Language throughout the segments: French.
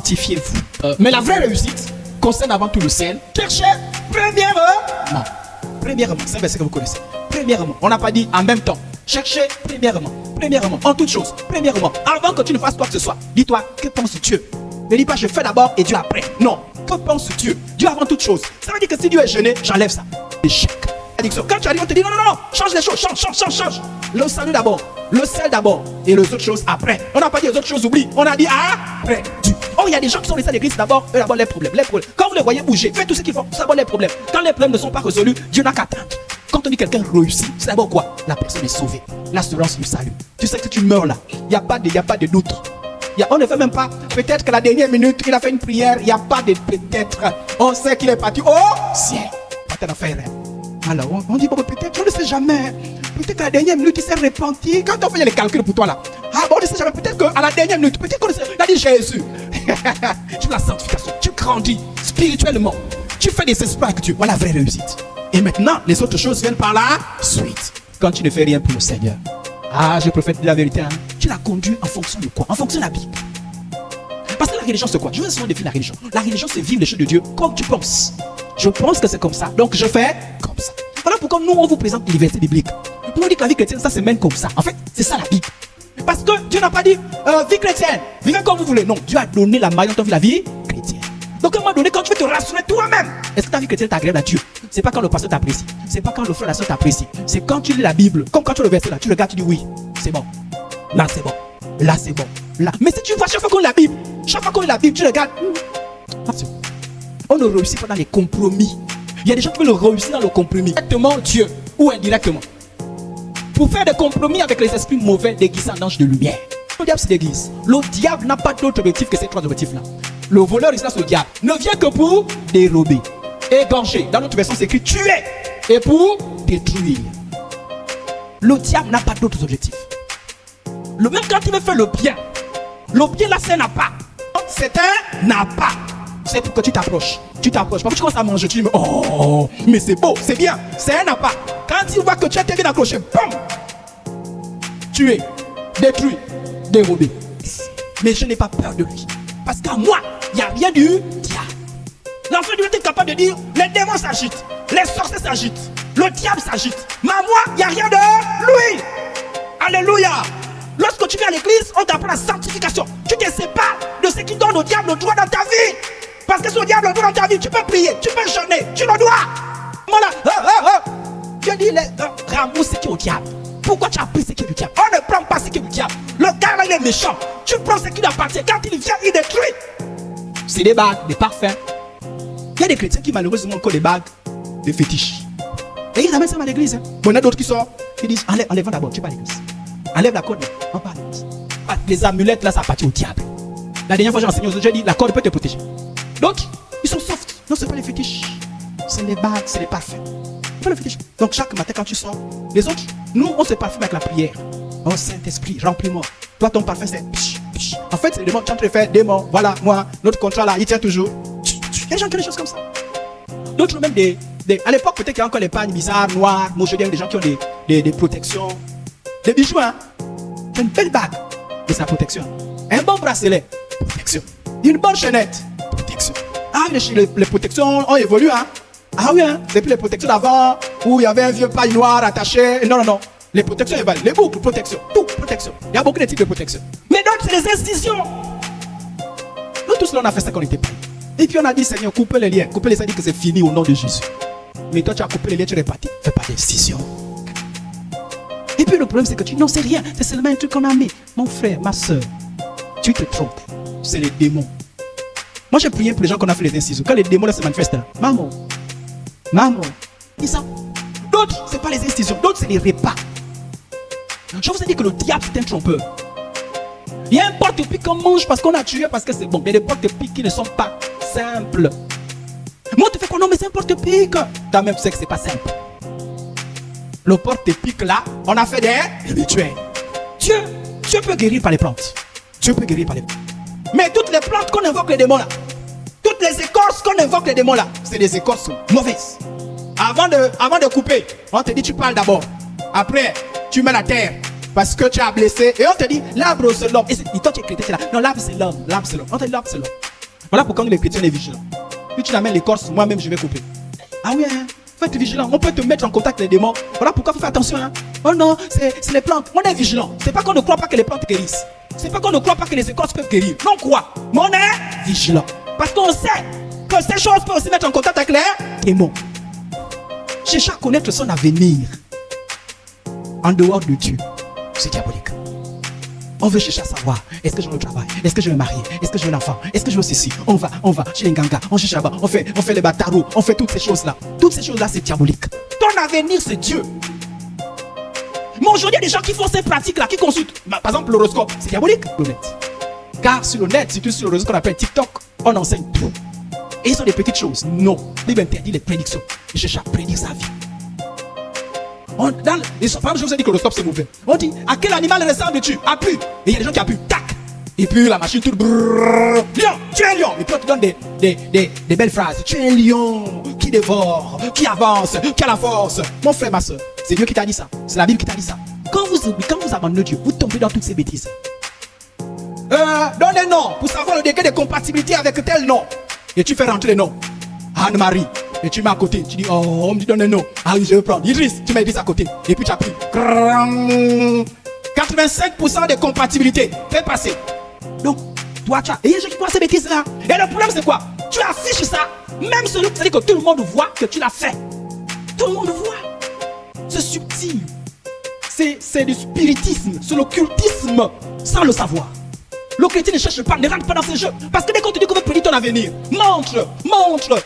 Sanctifiez-vous. Mais la vraie réussite concerne avant tout le ciel. Cherchez premièrement. Premièrement, c'est un verset que vous connaissez. Premièrement, on n'a pas dit en même temps. Cherchez premièrement. Premièrement, en toute chose. Premièrement, avant que tu ne fasses quoi que ce soit, dis-toi, que pense Dieu? Ne dis pas je fais d'abord et Dieu après. Non, que pense Dieu? Dieu avant toute chose. Ça veut dire que si Dieu est jeûné, j'enlève ça. Échec. Addiction. Quand tu arrives, on te dit non, non, non, change les choses, change. Le salut d'abord, le sel d'abord et les autres choses après. On n'a pas dit les autres choses, oublie. On a dit après. Oh, il y a des gens qui sont laissés à l'église d'abord, eux d'abord les problèmes. Quand vous les voyez bouger, faites tout ce qu'ils font, c'est d'abord les problèmes. Quand les problèmes ne sont pas résolus, Dieu n'a qu'à attendre. Quand on dit quelqu'un réussit, c'est d'abord quoi? La personne est sauvée. L'assurance du salut. Tu sais que tu meurs là. Il n'y a pas de doute. On ne fait même pas. Peut-être que la dernière minute, il a fait une prière. Il n'y a pas de peut-être. On sait qu'il est parti au ciel. Pas telle affaire. Alors, on dit, bon, peut-être, on ne sait jamais. Peut-être qu'à la dernière minute, il s'est repenti. Quand on fait les calculs pour toi là. Ah bon, on ne sait jamais. Peut-être qu'à la dernière minute, peut-être qu'on a dit Jésus. Tu la sanctification. Tu grandis spirituellement. Tu fais des espoirs avec Dieu. Voilà la vraie réussite. Et maintenant, les autres choses viennent par la suite. Quand tu ne fais rien pour le Seigneur. Ah, je préfère dire la vérité. Hein. Tu la conduis en fonction de quoi? En fonction de la Bible. Parce que la religion, c'est quoi? Je veux souvent définir la religion. La religion, c'est vivre les choses de Dieu comme tu penses. Je pense que c'est comme ça, donc je fais comme ça. Voilà pourquoi nous, on vous présente les versets bibliques. Nous, on dit que la vie chrétienne, ça se mène comme ça. En fait, c'est ça la Bible. Parce que Dieu n'a pas dit vie chrétienne, vivez comme vous voulez. Non, Dieu a donné la manière dont on vit la vie chrétienne. Donc, à un moment donné, quand tu veux te rassurer toi-même, est-ce que ta vie chrétienne est agréable à Dieu? C'est pas quand le pasteur t'apprécie. C'est pas quand le frère, la soeur t'apprécie. C'est quand tu lis la Bible, comme quand tu le verset là, tu regardes, tu dis oui, c'est bon. Là, c'est bon. Là, c'est bon. Là. Mais si tu vois chaque fois qu'on lit la Bible, chaque fois qu'on lit la Bible, tu regardes. On ne réussit pas dans les compromis. Il y a des gens qui veulent réussir dans le compromis. Directement Dieu ou indirectement. Pour faire des compromis avec les esprits mauvais déguisés en anges de lumière. Le diable se déguise. Le diable n'a pas d'autre objectif que ces trois objectifs-là. Le voleur, il se lance au diable. Ne vient que pour dérober, égorger. Dans notre version, c'est écrit tuer et pour détruire. Le diable n'a pas d'autres objectifs. Le même quand il veut faire le bien là, c'est un appât. C'est un appât. C'est pour que tu t'approches. Tu t'approches. Quand tu commences à manger, tu dis oh, mais c'est beau, c'est bien. C'est un appât. Quand il voit que tu as été bien accroché, bam, tuer, détruire, dérober. Mais je n'ai pas peur de lui. Parce qu'à moi, il n'y a rien du diable. L'enfant de Dieu est capable de dire les démons s'agitent, les sorciers s'agitent, le diable s'agite. Mais à moi, il n'y a rien de lui. Alléluia. Lorsque tu viens à l'église, on t'apprend la sanctification. Tu te sépares de ce qui donne au diable le droit dans ta vie. Parce que si le diable le droit dans ta vie, tu peux prier, tu peux jeûner, tu le dois. Voilà. Dieu dit, ramasse ce qui est au diable. Pourquoi tu as pris ce qui est du diable? On ne prend pas ce qui est du diable. Le gars là, il est méchant. Tu prends ce qui lui appartient. Quand il vient, il détruit. C'est des bagues, des parfums. Il y a des chrétiens qui malheureusement ont encore des bagues, des fétiches. Et ils amènent ça à l'église. Hein. Bon, il y en a d'autres qui sortent. Ils disent, enlève d'abord, tu vas à l'église. Enlève la corde, on parle. Les amulettes là, ça appartient au diable. La dernière fois, j'ai enseigné aux autres, j'ai dit, la corde peut te protéger. Donc, ils sont soft. Non, c'est pas les fétiches. C'est les bagues, c'est les parfums. C'est pas les fétiches. Donc, chaque matin, quand tu sors, les autres, nous, on se parfume avec la prière. Oh, Saint-Esprit, remplis-moi. Toi, ton parfum, c'est psh, psh. En fait, c'est le démon. Tu es en train de faire démon. Voilà, moi, notre contrat là, il tient toujours. Il y a des gens qui ont des choses comme ça. D'autres, même à l'époque, peut-être qu'il y a encore les pagnes bizarres, noires, mochedères, des gens qui ont des protections. Des bijoux, hein. Tu as une belle bague, mais c'est la protection. Un bon bracelet, protection. Une bonne chaînette, protection. Ah, les protections ont évolué, hein. Ah oui, hein. C'est plus les protections d'avant, où il y avait un vieux paille noir attaché. Non. Les protections évoluent. Les boucles, protection. Tout, protection. Il y a beaucoup de types de protection. Mais d'autres, c'est les incisions. Nous tous, là, on a fait ça quand on était pas. Et puis on a dit, Seigneur, coupez les liens. Coupez les liens, dit que c'est fini au nom de Jésus. Mais toi, tu as coupé les liens, tu es réparti. Fais pas d'incision. Et puis le problème, c'est que tu n'en sais rien. C'est seulement un truc qu'on a mis. Mon frère, ma soeur, tu te trompes. C'est les démons. Moi, j'ai prié pour les gens qu'on a fait les incisions. Quand les démons là se manifestent là, maman, ils sont. D'autres, c'est pas les incisions. D'autres, c'est les repas. Je vous ai dit que le diable, c'est un trompeur. Il y a un porte-pique qu'on mange parce qu'on a tué, parce que c'est bon. Il y a des porte-piques qui ne sont pas simples. Moi, tu fais quoi? Non, mais c'est un porte-pique. Toi-même, tu sais que c'est pas simple. Le porte-pique là, on a fait des rituels. Dieu peut guérir par les plantes. Dieu peut guérir par les plantes. Mais toutes les plantes qu'on invoque les démons là, toutes les écorces qu'on invoque les démons là, c'est des écorces mauvaises. Avant de couper, on te dit tu parles d'abord. Après, tu mets la terre parce que tu as blessé. Et on te dit l'arbre c'est l'homme. Et toi tu es chrétien, tu es là. Non, l'arbre c'est l'homme. On te dit l'arbre c'est l'homme. Voilà pourquoi nous les chrétiens, on est vigilants. Si tu l'amènes l'écorce, moi-même, je vais couper. Ah oui, hein? Faut être vigilant. On peut te mettre en contact avec les démons. Voilà pourquoi il faut faire attention. Hein? Oh non, c'est les plantes. On est vigilant. C'est pas qu'on ne croit pas que les plantes guérissent. C'est pas qu'on ne croit pas que les écorces peuvent guérir. Non, on croit. Mais on est vigilant. Parce qu'on sait que ces choses peuvent aussi mettre en contact avec les démons. Chercher à connaître son avenir en dehors de Dieu, c'est diabolique. On veut chercher à savoir, est-ce que je veux le travail, est-ce que je veux me marier, est-ce que je veux l'enfant, est-ce que je veux ceci. On va chez les gangas, on cherche là-bas, on fait les bataros, on fait toutes ces choses-là. Toutes ces choses-là, c'est diabolique. Ton avenir, c'est Dieu. Mais aujourd'hui, il y a des gens qui font ces pratiques-là, qui consultent. Par exemple, l'horoscope, c'est diabolique. Honnête. Car sur le net, surtout sur le réseau qu'on appelle TikTok, on enseigne tout. Et ils sont des petites choses. Non, la Bible interdit les prédictions. Il cherche à prédire sa vie. Par exemple, je vous ai dit que l'horoscope c'est mauvais. On dit, à quel animal ressembles-tu? Appuie. Et il y a des gens qui appuient, tac. Et puis la machine tourne, brrr, lion, tu es un lion. Et puis on te donne des belles phrases. Tu es un lion qui dévore, qui avance, qui a la force. Mon frère, ma soeur, c'est Dieu qui t'a dit ça. C'est la Bible qui t'a dit ça. Quand vous abandonnez Dieu, vous tombez dans toutes ces bêtises. Donne un nom pour savoir le degré de compatibilité avec tel nom. Et tu fais rentrer les noms. Anne-Marie. Et tu mets à côté. Tu dis, oh, on me dit donne un nom. Ah oui, je vais prendre. Idriss, tu mets Idriss à côté. Et puis tu appuies. 85% de compatibilité. Fais passer. Donc, toi, tu as. Et il y a des gens qui font ces bêtises-là. Et le problème, c'est quoi? Tu affiches ça. Même celui qui dit que tout le monde voit que tu l'as fait. Tout le monde voit. C'est subtil. C'est du spiritisme. C'est l'occultisme. Sans le savoir. Le chrétien ne cherche pas, ne rentre pas dans ces jeux. Parce que dès qu'on te dit qu'on veut prédire ton avenir, montre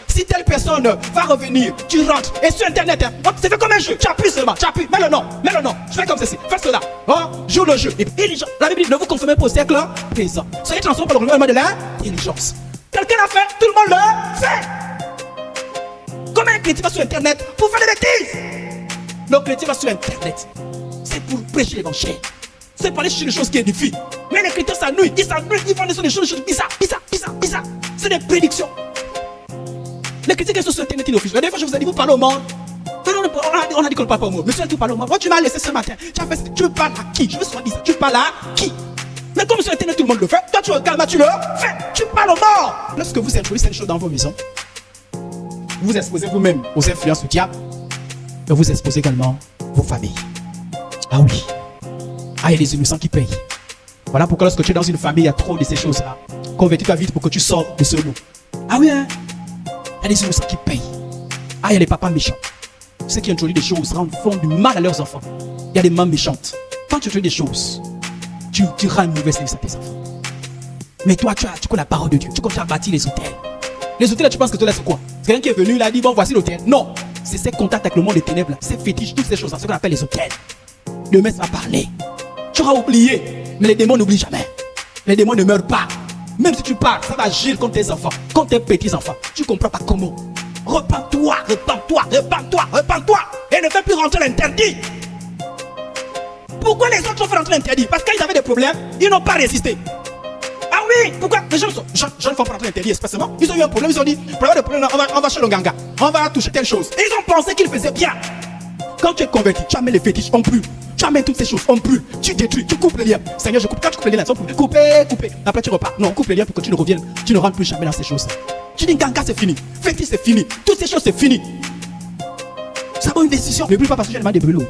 si telle personne va revenir, tu rentres. Et sur internet, c'est fait comme un jeu. Tu appuies seulement, tu appuies, mets le nom. Je fais comme ceci, fais cela. Oh, joue le jeu. Et les gens, la Bible dit, ne vous conformez pas au siècle présent. Soyez transformés par le renouvellement de l'intelligence. Quelqu'un l'a fait, tout le monde le fait. Comment un chrétien va sur internet pour faire des bêtises? Le chrétien va sur internet. C'est pour prêcher l'évangile. C'est parler sur des choses qui édifient. Mais les chrétiens s'ennuient, ils font des choses bizarres. C'est des prédictions. Les chrétiens qui sont sur internet, ils officient. La dernière fois, je vous ai dit, vous parlez au monde. On a dit qu'on ne parle pas au monde. Monsieur, tu parles au monde. Moi, tu m'as laissé ce matin. Tu parles à qui? Je veux soit dire ça. Tu parles à qui? Mais comme sur internet, tout le monde le fait. Toi, tu regardes, tu le fais. Tu parles au monde. Lorsque vous introduisez ces choses dans vos maisons, vous exposez vous-même aux influences du diable. Et vous exposez également vos familles. Ah oui. Ah, il y a des innocents qui payent. Voilà pourquoi lorsque tu es dans une famille, il y a trop de ces choses-là. Convertis-toi vite pour que tu sors de ce lot. Ah oui, hein? Il y a des innocents qui payent. Ah, il y a les papas méchants. Ceux qui introduisent des choses font du mal à leurs enfants. Il y a des mamans méchantes. Quand tu introduis des choses, tu rends une mauvaise service à tes enfants. Mais toi, tu connais la parole de Dieu. Tu continues à bâtir les hôtels. Les hôtels, là, tu penses que tu c'est quoi? C'est quelqu'un qui est venu, il a dit, bon, voici l'hôtel. Non, c'est ces contacts avec le monde des ténèbres, ces fétiches, toutes ces choses-là, ce qu'on appelle les hôtels. Demain, ça va parler. Tu auras oublié, mais les démons n'oublient jamais. Les démons ne meurent pas. Même si tu pars, ça va agir contre tes enfants, contre tes petits enfants. Tu ne comprends pas comment. Repends-toi. Et ne fais plus rentrer l'interdit. Pourquoi les autres ont fait rentrer l'interdit? Parce qu'ils avaient des problèmes, ils n'ont pas résisté. Ah oui, pourquoi? Les gens ne font pas rentrer l'interdit espacement. Ils ont eu un problème, ils ont dit, on va chez le ganga, on va toucher telle chose. Et ils ont pensé qu'ils faisaient bien. Quand tu es converti, tu amènes les fétiches, on brûle. Tu amènes toutes ces choses, on brûle. Tu détruis, tu coupes les liens. Seigneur, je coupe. Quand tu coupes les liens, couper. Après tu repars. Non, on coupe les liens pour que tu ne reviennes. Tu ne rentres plus jamais dans ces choses. Tu dis ganga, c'est fini. Fétiche, c'est fini. Toutes ces choses, c'est fini. Ça va une décision. Ne brûle pas parce que tu as demandé de brûler.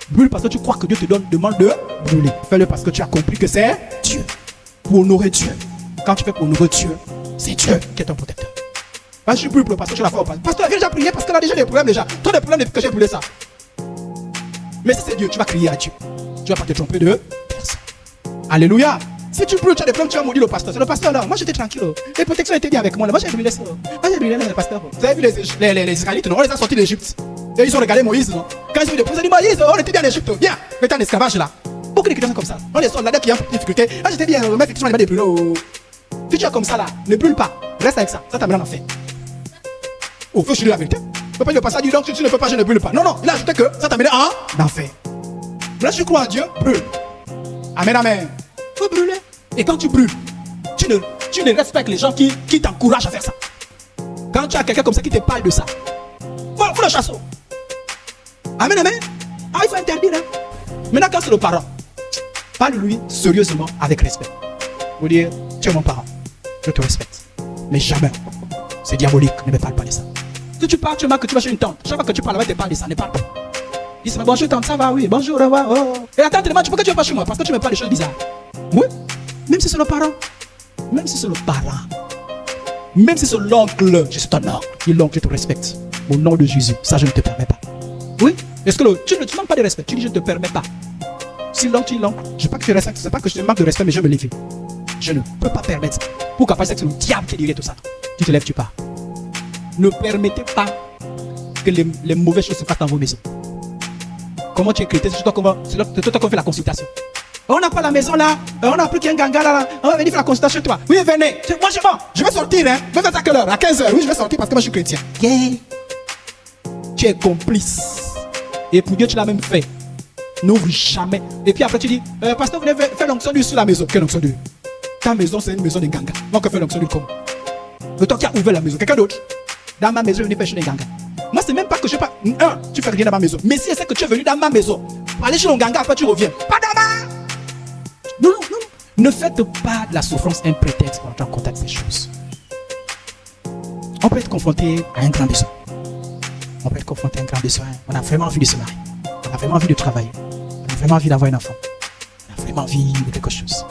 Brûle parce que tu crois que Dieu te demande de brûler. Fais-le parce que tu as compris que c'est Dieu. Pour honorer Dieu. Quand tu fais pour honorer Dieu, c'est Dieu qui est ton protecteur. Moi, je brûle parce que tu l'as fait au passé. Pasteur, viens déjà prier parce qu'elle a déjà des problèmes déjà. Toi, des problèmes depuis que j'ai brûlé ça. Mais si c'est Dieu, tu vas crier à Dieu. Tu vas pas te tromper de personne. Alléluia. Si tu brûles, tu as des problèmes, tu vas maudire le pasteur. C'est le pasteur là. Moi j'étais tranquille. Les protections étaient bien avec moi. Moi j'ai brûlé ça. Moi j'ai brûlé le pasteur. Vous avez vu les Israélites, non? On les a sortis d'Égypte. Et ils ont regardé Moïse, non? Quand ils ont eu des problèmes, ils ont dit Moïse, on était bien en Égypte. Viens, mettez en esclavage là. Beaucoup de chrétiens sont comme ça. On les sort là-dedans qui ont une difficulté. Ah, j'étais bien, mais effectivement, il m'a brûlé. Si tu es comme ça là, ne brûle pas. Reste avec ça. Ça t'amène en enfer. Oh, faut que je dise la vérité. Ne peux pas dire pas ça, dis donc, tu ne peux pas, je ne brûle pas. Non, non, il a ajouté que ça t'amène en enfer. Là, tu crois à Dieu, brûle. Amen, amen. Faut brûler. Et quand tu brûles, tu ne respectes les gens qui t'encouragent à faire ça. Quand tu as quelqu'un comme ça qui te parle de ça, faut le chasser. Amen, amen. Ah, il faut interdire. Hein. Maintenant, quand c'est le parent, parle-lui sérieusement avec respect. Vous dire, tu es mon parent, je te respecte. Mais jamais. C'est diabolique, ne me parle pas de ça. Si tu parles, tu remarques que tu vas chez une tante. Chaque fois que tu parles, elle te parle de ça, ne parle pas. Dis bonjour tante, ça va, oui, bonjour, au revoir. Oh. Et la tante te demande, pourquoi tu ne vas pas chez moi? Parce que tu me parles des choses bizarres. Oui, même si c'est le parent. Même si c'est le parent. Même si c'est l'oncle. Je suis ton oncle. Et l'oncle, je te respecte. Au nom de Jésus, ça je ne te permets pas. Oui, est-ce que tu ne manques pas de respect? Tu dis je ne te permets pas. Si l'oncle, tu es l'oncle. Je ne sais pas que je respecte, c'est pas que je te manque de respect, mais je me lève. Je ne peux pas permettre ça. Pourquoi? Parce que c'est le diable qui dirait tout ça. Tu te lèves, tu pars. Ne permettez pas que les mauvaises choses se passent dans vos maisons. Comment tu es chrétien? C'est toi qu'on fait la consultation. On n'a pas la maison là, on n'a plus qu'un ganga là, on va venir faire la consultation chez toi. Oui, venez. Moi je mens. Je vais sortir, hein. Vous faites à quelle heure? À 15h. Oui, je vais sortir parce que moi je suis chrétien. Yeah. Tu es complice. Et pour Dieu, tu l'as même fait. N'ouvre jamais. Et puis après, tu dis, pasteur, venez faire l'onction d'huile sur la maison. Quelle onction d'huile? Ta maison, c'est une maison de ganga. Moi, que fait l'onction d'huile comment? Le toi qui a ouvert la maison, quelqu'un d'autre? Dans ma maison, je venir faire chez les ganga. Moi, c'est même pas que je pas. Tu fais rien dans ma maison. Mais si c'est que tu es venu dans ma maison, pour aller chez le ganga, après tu reviens. Pas dans ma. Non. Ne faites pas de la souffrance un prétexte pour entrer en contact avec ces choses. On peut être confronté à un grand besoin. On peut être confronté à un grand besoin. On a vraiment envie de se marier. On a vraiment envie de travailler. On a vraiment envie d'avoir un enfant. On a vraiment envie de quelque chose.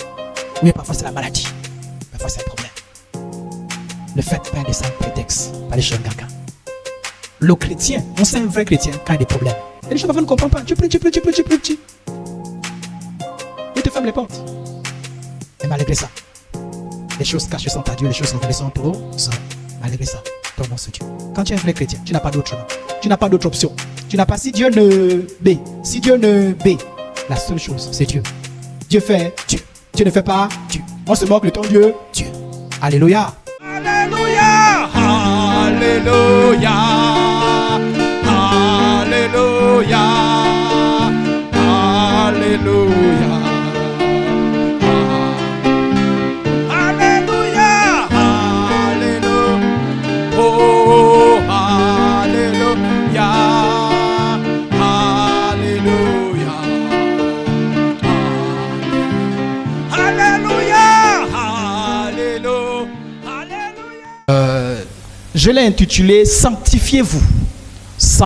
Oui, parfois c'est la maladie. Parfois c'est un problème. Ne faites pas de ça un prétexte pour aller chez un gaga. Le chrétien, on sait un vrai chrétien quand il y a des problèmes. Et les gens ne comprennent pas. Tu pries. Il te ferme les portes. Et malgré ça, les choses cachées sont à Dieu, les choses révélées sont aux hommes. Malgré ça, ton nom c'est Dieu. Quand tu es un vrai chrétien, tu n'as pas d'autre chemin. Tu n'as pas d'autre option. Tu n'as pas si Dieu ne B. Si Dieu ne B, la seule chose, c'est Dieu. Dieu fait Dieu. Dieu ne fait pas Dieu. On se moque de ton Dieu, Dieu. Alléluia. Alléluia. Alléluia. Alléluia. Alléluia. Je l'ai intitulé « Sanctifiez-vous ».